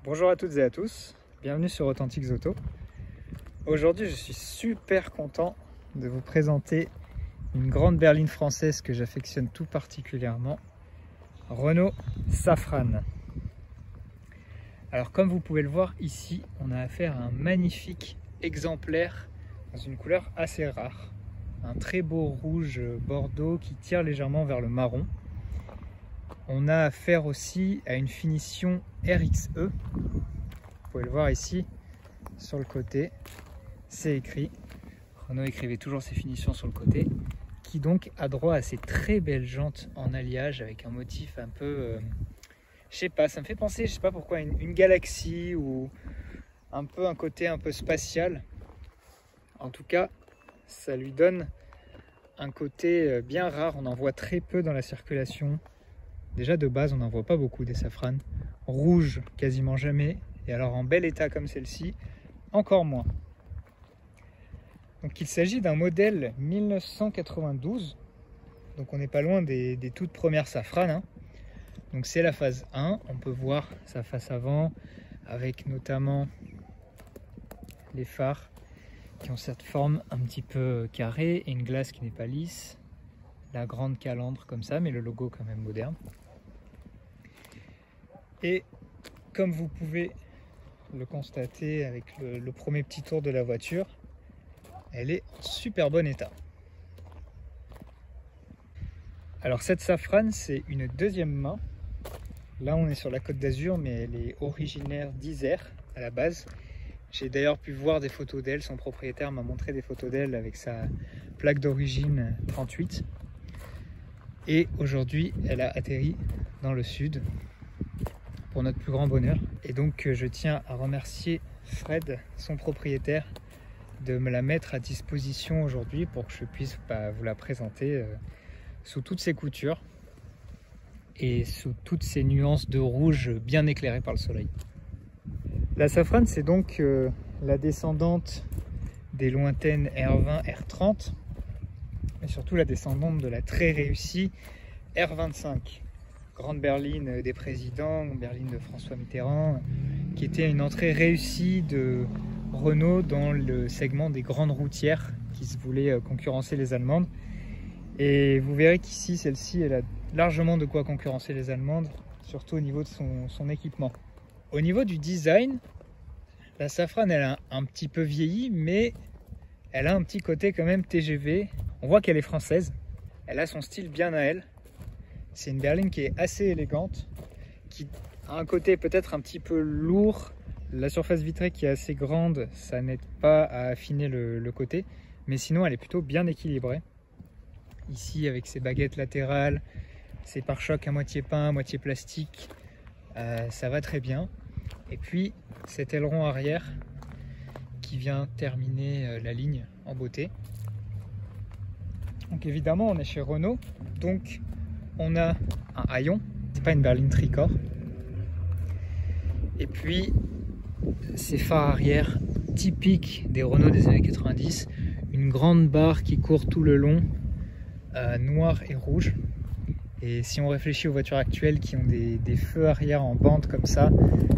Bonjour à toutes et à tous, bienvenue sur Authentiques Auto. Aujourd'hui je suis super content de vous présenter une grande berline française que j'affectionne tout particulièrement, Renault Safrane. Alors comme vous pouvez le voir ici, on a affaire à un magnifique exemplaire dans une couleur assez rare. Un très beau rouge bordeaux qui tire légèrement vers le marron. On a affaire aussi à une finition RXE. Vous pouvez le voir ici sur le côté. C'est écrit. Renault écrivait toujours ses finitions sur le côté. Qui donc a droit à ces très belles jantes en alliage avec un motif un peu... je sais pas, ça me fait penser, je sais pas pourquoi, une galaxie ou un côté un peu spatial. En tout cas, ça lui donne un côté bien rare. On en voit très peu dans la circulation. Déjà de base, on n'en voit pas beaucoup des Safrane. Rouge, quasiment jamais. Et alors en bel état comme celle-ci, encore moins. Donc il s'agit d'un modèle 1992. Donc on n'est pas loin des toutes premières Safrane, hein. Donc c'est la phase 1. On peut voir sa face avant avec notamment les phares qui ont cette forme un petit peu carrée et une glace qui n'est pas lisse. La grande calandre comme ça, mais le logo quand même moderne. Et comme vous pouvez le constater avec le premier petit tour de la voiture, elle est en super bon état. Alors cette Safrane, c'est une deuxième main. Là on est sur la Côte d'Azur, mais elle est originaire d'Isère à la base. J'ai d'ailleurs pu voir des photos d'elle, son propriétaire m'a montré des photos d'elle avec sa plaque d'origine 38. Et aujourd'hui elle a atterri dans le sud, pour notre plus grand bonheur. Et donc je tiens à remercier Fred, son propriétaire, de me la mettre à disposition aujourd'hui pour que je puisse vous la présenter sous toutes ses coutures et sous toutes ces nuances de rouge bien éclairées par le soleil. La Safrane, c'est donc la descendante des lointaines R20, R30, mais surtout la descendante de la très réussie R25. Grande berline des présidents, berline de François Mitterrand, qui était une entrée réussie de Renault dans le segment des grandes routières qui se voulaient concurrencer les Allemandes. Et vous verrez qu'ici, celle-ci, elle a largement de quoi concurrencer les Allemandes, surtout au niveau de son équipement. Au niveau du design, la Safrane, elle a un petit peu vieilli, mais elle a un petit côté quand même TGV. On voit qu'elle est française, elle a son style bien à elle. C'est une berline qui est assez élégante, qui a un côté peut-être un petit peu lourd. La surface vitrée qui est assez grande, ça n'aide pas à affiner le côté, mais sinon elle est plutôt bien équilibrée. Ici avec ses baguettes latérales, ses pare-chocs à moitié peint, à moitié plastique, ça va très bien. Et puis cet aileron arrière qui vient terminer la ligne en beauté. Donc évidemment on est chez Renault, donc on a un haillon, c'est pas une berline tricorps. Et puis ces phares arrière typiques des Renault des années 90, une grande barre qui court tout le long, noir et rouge. Et si on réfléchit aux voitures actuelles qui ont des feux arrière en bande comme ça,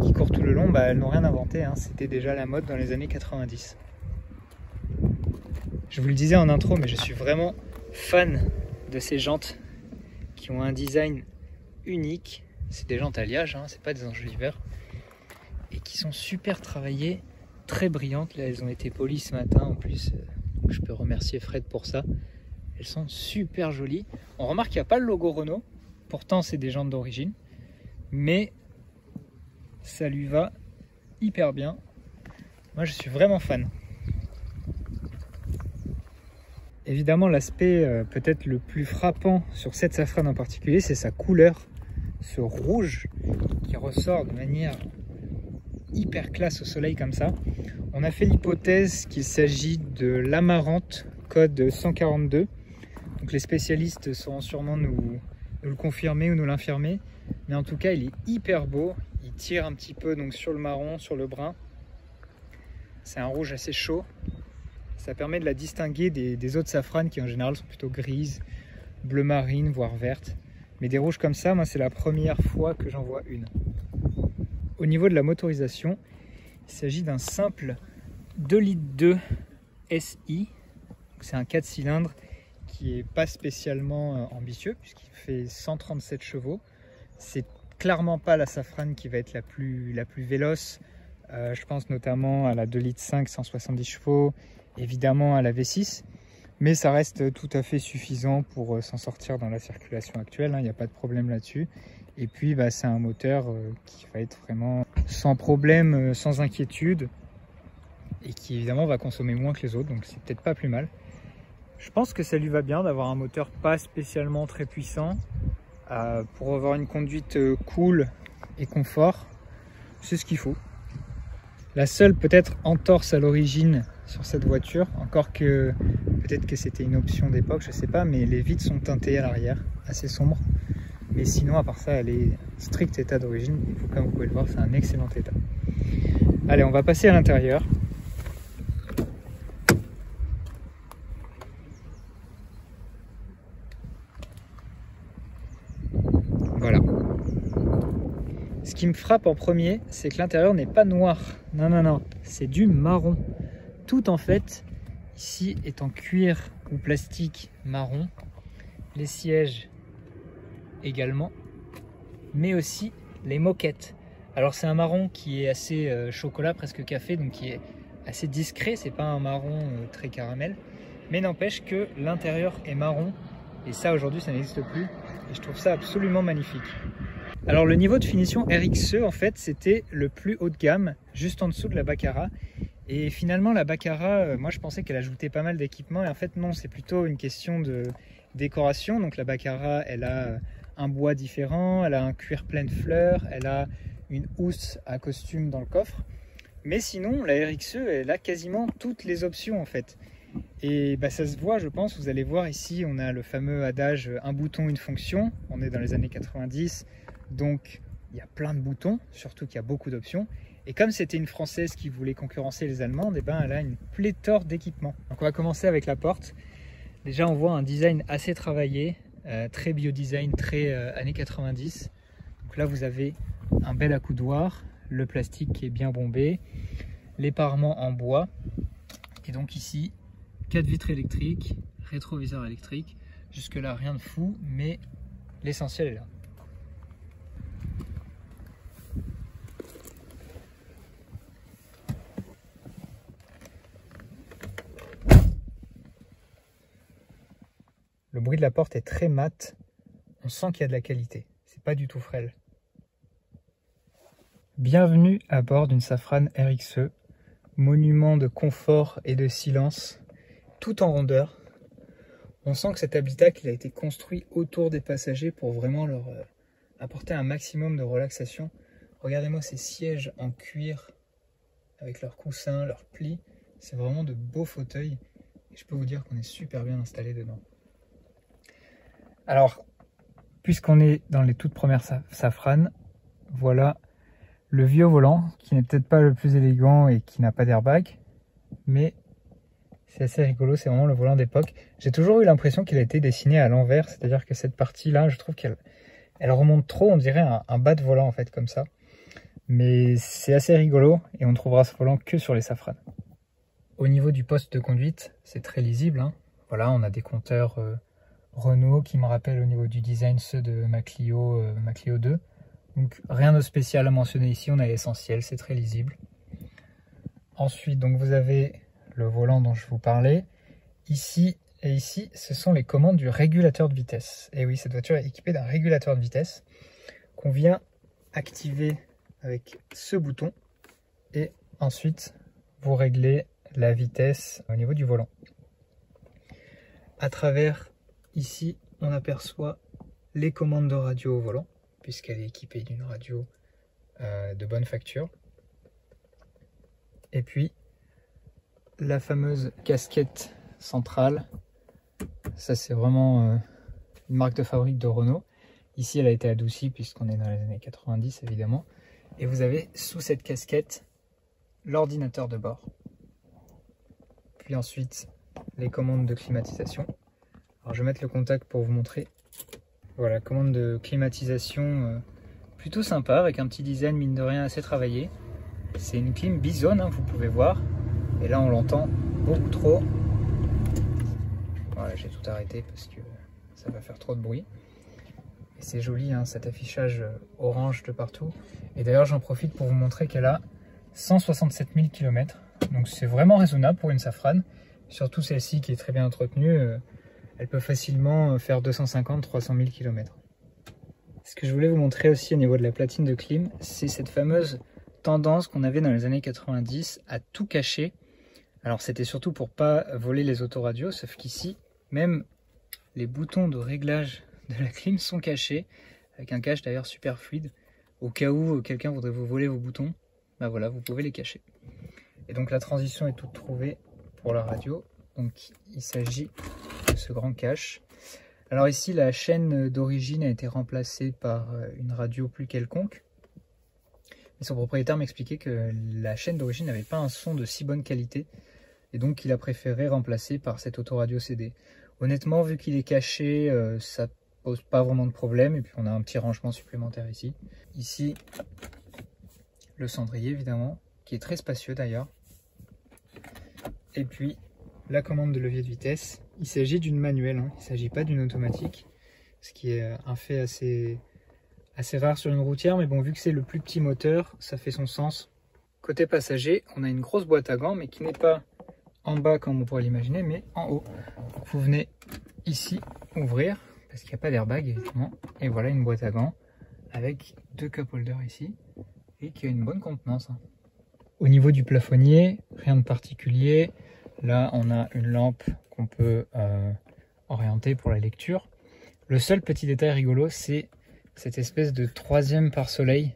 qui courent tout le long, elles n'ont rien inventé, hein. C'était déjà la mode dans les années 90. Je vous le disais en intro, mais je suis vraiment fan de ces jantes qui ont un design unique. C'est des jantes alliage, hein, c'est pas des enjoliveurs, et qui sont super travaillées, très brillantes. Là elles ont été polies ce matin en plus, donc je peux remercier Fred pour ça. Elles sont super jolies. On remarque qu'il n'y a pas le logo Renault, pourtant c'est des jantes d'origine, mais ça lui va hyper bien. Moi je suis vraiment fan. Évidemment, l'aspect peut-être le plus frappant sur cette Safrane en particulier, c'est sa couleur, ce rouge qui ressort de manière hyper classe au soleil comme ça. On a fait l'hypothèse qu'il s'agit de l'amarante code 142. Donc les spécialistes sauront sûrement nous le confirmer ou nous l'infirmer. Mais en tout cas, il est hyper beau. Il tire un petit peu donc sur le marron, sur le brun. C'est un rouge assez chaud. Ça permet de la distinguer des autres Safrane qui en général sont plutôt grises, bleu marine, voire vertes. Mais des rouges comme ça, moi c'est la première fois que j'en vois une. au niveau de la motorisation, il s'agit d'un simple 2,2 litres SI. C'est un 4 cylindres qui n'est pas spécialement ambitieux puisqu'il fait 137 chevaux. C'est clairement pas la Safrane qui va être la plus véloce. Je pense notamment à la 2,5 litres 170 chevaux, évidemment à la V6. Mais ça reste tout à fait suffisant pour s'en sortir dans la circulation actuelle, il n'y a pas de problème là-dessus. Et puis c'est un moteur qui va être vraiment sans problème, sans inquiétude, et qui évidemment va consommer moins que les autres, donc c'est peut-être pas plus mal. Je pense que ça lui va bien d'avoir un moteur pas spécialement très puissant, pour avoir une conduite cool et confort, c'est ce qu'il faut. La seule peut-être entorse à l'origine sur cette voiture, encore que peut-être que c'était une option d'époque, je sais pas, mais les vitres sont teintées à l'arrière, assez sombres. Mais sinon, à part ça, elle est strict état d'origine. Comme vous pouvez le voir, c'est un excellent état. Allez, on va passer à l'intérieur. Voilà. Ce qui me frappe en premier, c'est que l'intérieur n'est pas noir. Non, non, non, c'est du marron. Tout en fait, ici est en cuir ou plastique marron. Les sièges également, mais aussi les moquettes. Alors c'est un marron qui est assez chocolat, presque café, donc qui est assez discret. C'est pas un marron très caramel, mais n'empêche que l'intérieur est marron. Et ça aujourd'hui, ça n'existe plus. Et je trouve ça absolument magnifique. Alors le niveau de finition RXE, en fait, c'était le plus haut de gamme, juste en dessous de la Baccara. Et finalement, la Baccara, moi je pensais qu'elle ajoutait pas mal d'équipements, et en fait non, c'est plutôt une question de décoration. Donc la Baccara, elle a un bois différent, elle a un cuir plein de fleurs, elle a une housse à costume dans le coffre. Mais sinon, la RXE, elle a quasiment toutes les options en fait. Et ça se voit, je pense, vous allez voir ici, on a le fameux adage un bouton, une fonction. On est dans les années 90, donc il y a plein de boutons, surtout qu'il y a beaucoup d'options. Et comme c'était une Française qui voulait concurrencer les Allemandes, elle a une pléthore d'équipements. Donc on va commencer avec la porte. Déjà on voit un design assez travaillé, très bio-design, très années 90. Donc là vous avez un bel accoudoir, le plastique qui est bien bombé, les parements en bois. Et donc ici, 4 vitres électriques, rétroviseur électrique. Jusque là rien de fou, mais l'essentiel est là. Le bruit de la porte est très mat, on sent qu'il y a de la qualité, c'est pas du tout frêle. Bienvenue à bord d'une Safrane RXE, monument de confort et de silence, tout en rondeur. On sent que cet habitacle a été construit autour des passagers pour vraiment leur apporter un maximum de relaxation. Regardez-moi ces sièges en cuir avec leurs coussins, leurs plis, c'est vraiment de beaux fauteuils et je peux vous dire qu'on est super bien installé dedans. Alors, puisqu'on est dans les toutes premières Safrane, voilà le vieux volant, qui n'est peut-être pas le plus élégant et qui n'a pas d'airbag, mais c'est assez rigolo, c'est vraiment le volant d'époque. J'ai toujours eu l'impression qu'il a été dessiné à l'envers, c'est-à-dire que cette partie-là, je trouve qu'elle remonte trop, on dirait un bas de volant en fait, comme ça. Mais c'est assez rigolo, et on ne trouvera ce volant que sur les Safrane. Au niveau du poste de conduite, c'est très lisible, Voilà, on a des compteurs Renault qui me rappellent au niveau du design ceux de ma Clio 2. Donc rien de spécial à mentionner ici, on a l'essentiel, c'est très lisible. Ensuite, donc vous avez le volant dont je vous parlais. Ici et ici, ce sont les commandes du régulateur de vitesse. Et oui, cette voiture est équipée d'un régulateur de vitesse qu'on vient activer avec ce bouton. Et ensuite, vous réglez la vitesse au niveau du volant. À travers ici, on aperçoit les commandes de radio au volant, puisqu'elle est équipée d'une radio de bonne facture. Et puis, la fameuse casquette centrale. Ça, c'est vraiment une marque de fabrique de Renault. Ici, elle a été adoucie, puisqu'on est dans les années 90, évidemment. Et vous avez, sous cette casquette, l'ordinateur de bord. Puis ensuite, les commandes de climatisation. Alors, je vais mettre le contact pour vous montrer. Voilà, commande de climatisation plutôt sympa avec un petit design mine de rien assez travaillé. C'est une clim Bison, hein, vous pouvez voir. Et là on l'entend beaucoup trop. Voilà, j'ai tout arrêté parce que ça va faire trop de bruit. Et c'est joli, hein, cet affichage orange de partout. Et d'ailleurs j'en profite pour vous montrer qu'elle a 167 000 km. Donc c'est vraiment raisonnable pour une Safran. Surtout celle-ci qui est très bien entretenue. Elle peut facilement faire 250-300 000 km. Ce que je voulais vous montrer aussi au niveau de la platine de clim, c'est cette fameuse tendance qu'on avait dans les années 90 à tout cacher. Alors c'était surtout pour pas voler les autoradios, sauf qu'ici, même les boutons de réglage de la clim sont cachés, avec un cache d'ailleurs super fluide. Au cas où quelqu'un voudrait vous voler vos boutons, ben voilà, vous pouvez les cacher. Et donc la transition est toute trouvée pour la radio. Donc il s'agit de ce grand cache. Alors ici la chaîne d'origine a été remplacée par une radio plus quelconque. Et son propriétaire m'expliquait que la chaîne d'origine n'avait pas un son de si bonne qualité. Et donc il a préféré remplacer par cette autoradio CD. Honnêtement, vu qu'il est caché, ça pose pas vraiment de problème. Et puis on a un petit rangement supplémentaire ici. Ici, le cendrier évidemment, qui est très spacieux d'ailleurs. Et puis la commande de levier de vitesse. Il s'agit d'une manuelle, hein. Il ne s'agit pas d'une automatique. Ce qui est un fait assez rare sur une routière. Mais bon, vu que c'est le plus petit moteur, ça fait son sens. Côté passager, on a une grosse boîte à gants, mais qui n'est pas en bas comme on pourrait l'imaginer, mais en haut. Vous venez ici ouvrir, parce qu'il n'y a pas d'airbag évidemment. Et voilà une boîte à gants avec deux cup holders ici et qui a une bonne contenance. Au niveau du plafonnier, rien de particulier. Là, on a une lampe qu'on peut orienter pour la lecture. Le seul petit détail rigolo, c'est cette espèce de troisième pare-soleil.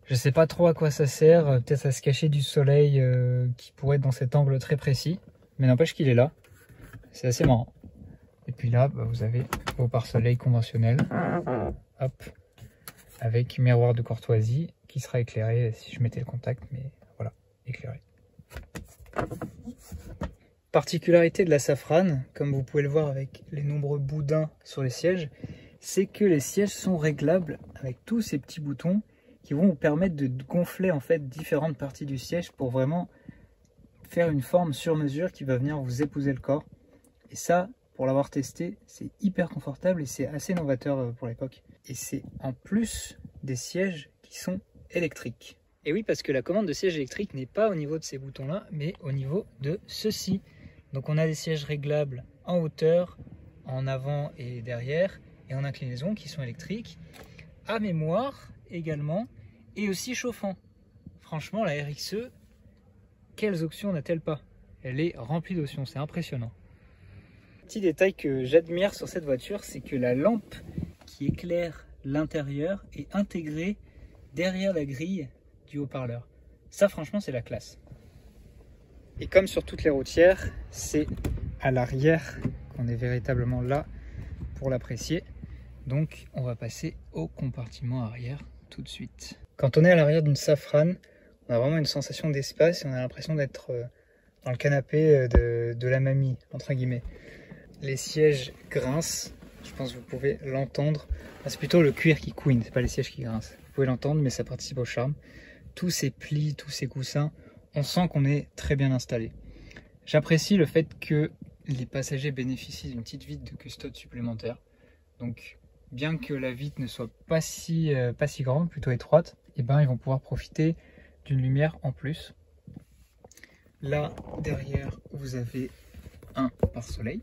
Je sais pas trop à quoi ça sert, peut-être à se cacher du soleil qui pourrait être dans cet angle très précis, mais n'empêche qu'il est là, c'est assez marrant. Et puis là, bah, vous avez vos pare-soleil conventionnels, hop, avec miroir de courtoisie qui sera éclairé si je mettais le contact, mais voilà, éclairé. Particularité de la Safran, comme vous pouvez le voir avec les nombreux boudins sur les sièges, c'est que les sièges sont réglables avec tous ces petits boutons qui vont vous permettre de gonfler en fait différentes parties du siège pour vraiment faire une forme sur mesure qui va venir vous épouser le corps. Et ça, pour l'avoir testé, c'est hyper confortable et c'est assez novateur pour l'époque. Et c'est en plus des sièges qui sont électriques. Et oui, parce que la commande de siège électrique n'est pas au niveau de ces boutons-là, mais au niveau de ceux-ci. Donc on a des sièges réglables en hauteur, en avant et derrière, et en inclinaison qui sont électriques, à mémoire également, et aussi chauffant. Franchement, la RXE, quelles options n'a-t-elle pas? Elle est remplie d'options, c'est impressionnant. Petit détail que j'admire sur cette voiture, c'est que la lampe qui éclaire l'intérieur est intégrée derrière la grille du haut-parleur. Ça, franchement, c'est la classe. Et comme sur toutes les routières, c'est à l'arrière qu'on est véritablement là pour l'apprécier. Donc, on va passer au compartiment arrière tout de suite. Quand on est à l'arrière d'une Safran, on a vraiment une sensation d'espace et on a l'impression d'être dans le canapé de la mamie, entre guillemets. Les sièges grincent, je pense que vous pouvez l'entendre. Enfin, c'est plutôt le cuir qui couine, c'est pas les sièges qui grincent. Vous pouvez l'entendre, mais ça participe au charme. Tous ces plis, tous ces coussins, on sent qu'on est très bien installé. J'apprécie le fait que les passagers bénéficient d'une petite vitre de custode supplémentaire. Donc, bien que la vitre ne soit pas si grande, plutôt étroite, et ben, ils vont pouvoir profiter d'une lumière en plus. Là, derrière, vous avez un pare-soleil,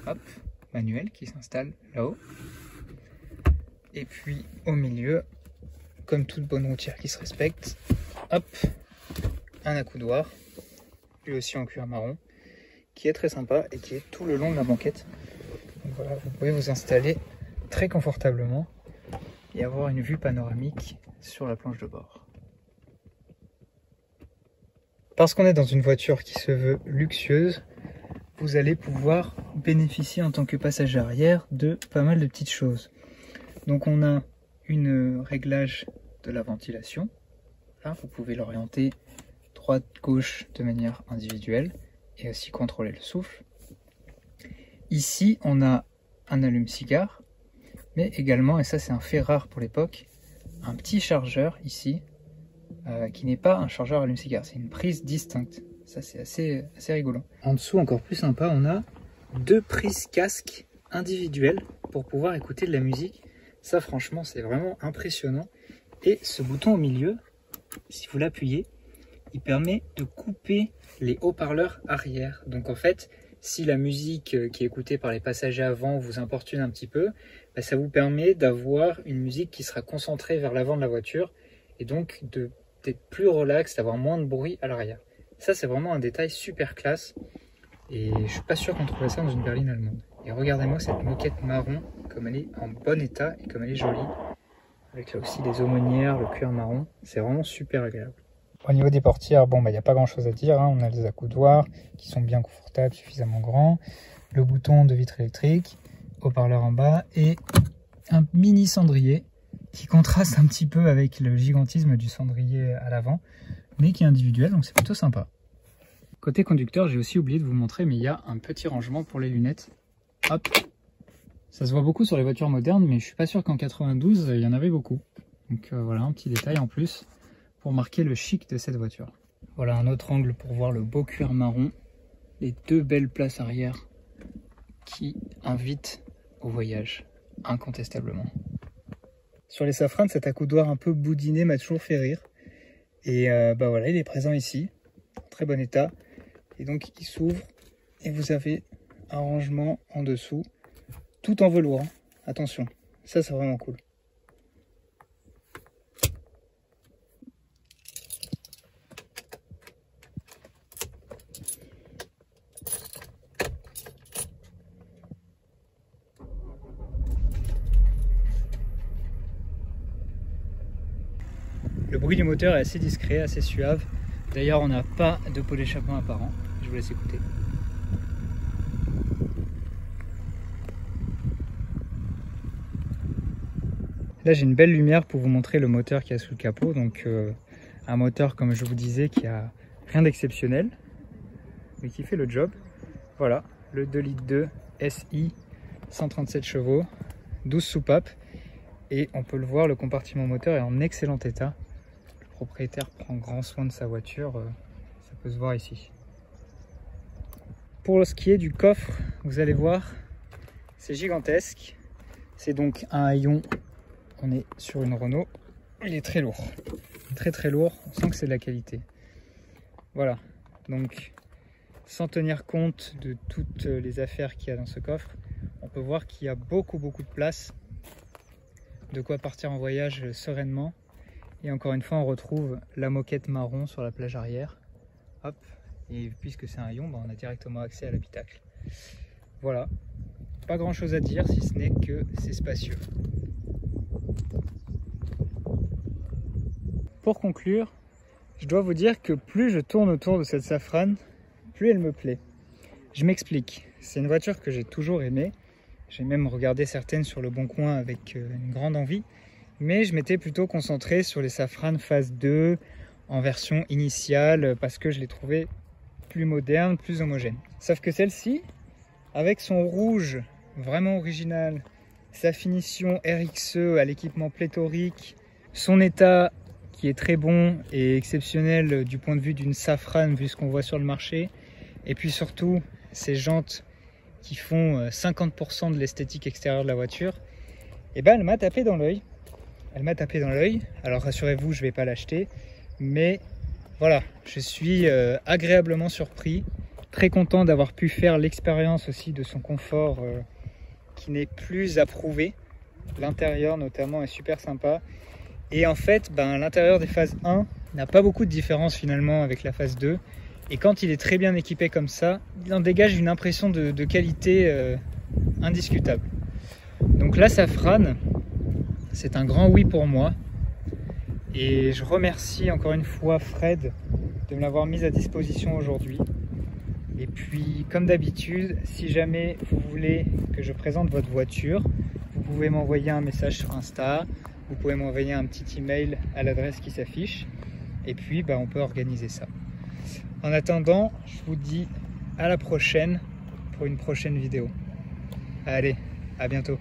hop, manuel qui s'installe là-haut. Et puis, au milieu, comme toute bonne routière qui se respecte, hop, un accoudoir, lui aussi en cuir marron, qui est très sympa et qui est tout le long de la banquette. Donc voilà, vous pouvez vous installer très confortablement et avoir une vue panoramique sur la planche de bord. Parce qu'on est dans une voiture qui se veut luxueuse, vous allez pouvoir bénéficier en tant que passager arrière de pas mal de petites choses. Donc on a une réglage de la ventilation. Là, vous pouvez l'orienter droite-gauche de manière individuelle et aussi contrôler le souffle. Ici, on a un allume-cigare, mais également, et ça c'est un fait rare pour l'époque, un petit chargeur ici, qui n'est pas un chargeur allume-cigare, c'est une prise distincte. Ça c'est assez rigolo. En dessous, encore plus sympa, on a 2 prises casque individuelles pour pouvoir écouter de la musique. Ça franchement c'est vraiment impressionnant. Et ce bouton au milieu, si vous l'appuyez, il permet de couper les haut-parleurs arrière. Donc en fait, si la musique qui est écoutée par les passagers avant vous importune un petit peu, bah, ça vous permet d'avoir une musique qui sera concentrée vers l'avant de la voiture et donc d'être plus relax, d'avoir moins de bruit à l'arrière. Ça c'est vraiment un détail super classe et je suis pas sûr qu'on trouverait ça dans une berline allemande. Et regardez-moi cette moquette marron, comme elle est en bon état et comme elle est jolie. Avec là aussi les aumônières, le cuir marron, c'est vraiment super agréable. Au niveau des portières, bon, il n'y a pas grand chose à dire, hein. On a les accoudoirs qui sont bien confortables, suffisamment grands, le bouton de vitre électrique, haut-parleur en bas et un mini cendrier qui contraste un petit peu avec le gigantisme du cendrier à l'avant, mais qui est individuel, donc c'est plutôt sympa. Côté conducteur, j'ai aussi oublié de vous montrer, mais il y a un petit rangement pour les lunettes. Hop, ça se voit beaucoup sur les voitures modernes, mais je suis pas sûr qu'en 92, il y en avait beaucoup. Donc voilà, un petit détail en plus pour marquer le chic de cette voiture. Voilà un autre angle pour voir le beau cuir marron, les 2 belles places arrière qui invitent au voyage, incontestablement. Sur les Safran, cet accoudoir un peu boudiné m'a toujours fait rire. Et bah voilà, il est présent ici, en très bon état. Et donc il s'ouvre et vous avez un rangement en dessous, tout en velours. Hein. Attention, ça c'est vraiment cool. Le bruit du moteur est assez discret, assez suave. D'ailleurs, on n'a pas de pot d'échappement apparent. Je vous laisse écouter. Là, j'ai une belle lumière pour vous montrer le moteur qu'il y a sous le capot. Donc, un moteur, comme je vous disais, qui a rien d'exceptionnel, mais qui fait le job. Voilà, le 2,2 litres SI, 137 chevaux, 12 soupapes. Et on peut le voir, le compartiment moteur est en excellent état. Le propriétaire prend grand soin de sa voiture, ça peut se voir ici. Pour ce qui est du coffre, vous allez voir, c'est gigantesque. C'est donc un haillon, on est sur une Renault. Il est très lourd, très lourd, on sent que c'est de la qualité. Voilà, donc sans tenir compte de toutes les affaires qu'il y a dans ce coffre, on peut voir qu'il y a beaucoup de place, de quoi partir en voyage sereinement. Et encore une fois, on retrouve la moquette marron sur la plage arrière. Hop, et puisque c'est un haillon, on a directement accès à l'habitacle. Voilà, pas grand chose à dire si ce n'est que c'est spacieux. Pour conclure, je dois vous dire que plus je tourne autour de cette Safran, plus elle me plaît. Je m'explique, c'est une voiture que j'ai toujours aimée. J'ai même regardé certaines sur le Bon Coin avec une grande envie. Mais je m'étais plutôt concentré sur les Safran phase 2 en version initiale parce que je les trouvais plus modernes, plus homogènes. Sauf que celle-ci, avec son rouge vraiment original, sa finition RXE à l'équipement pléthorique, son état qui est très bon et exceptionnel du point de vue d'une Safran vu ce qu'on voit sur le marché, et puis surtout ces jantes qui font 50% de l'esthétique extérieure de la voiture, et ben elle m'a tapé dans l'œil. Elle m'a tapé dans l'œil, alors rassurez-vous, je ne vais pas l'acheter, mais voilà, je suis agréablement surpris, très content d'avoir pu faire l'expérience aussi de son confort qui n'est plus à prouver. L'intérieur notamment est super sympa, et en fait, l'intérieur des phases 1 n'a pas beaucoup de différence finalement avec la phase 2, et quand il est très bien équipé comme ça, il en dégage une impression de qualité indiscutable. Donc la Safran, c'est un grand oui pour moi et je remercie encore une fois Fred de me l'avoir mise à disposition aujourd'hui. Et puis comme d'habitude, si jamais vous voulez que je présente votre voiture, vous pouvez m'envoyer un message sur Insta, vous pouvez m'envoyer un petit email à l'adresse qui s'affiche et puis on peut organiser ça. En attendant, je vous dis à la prochaine pour une prochaine vidéo. Allez, à bientôt.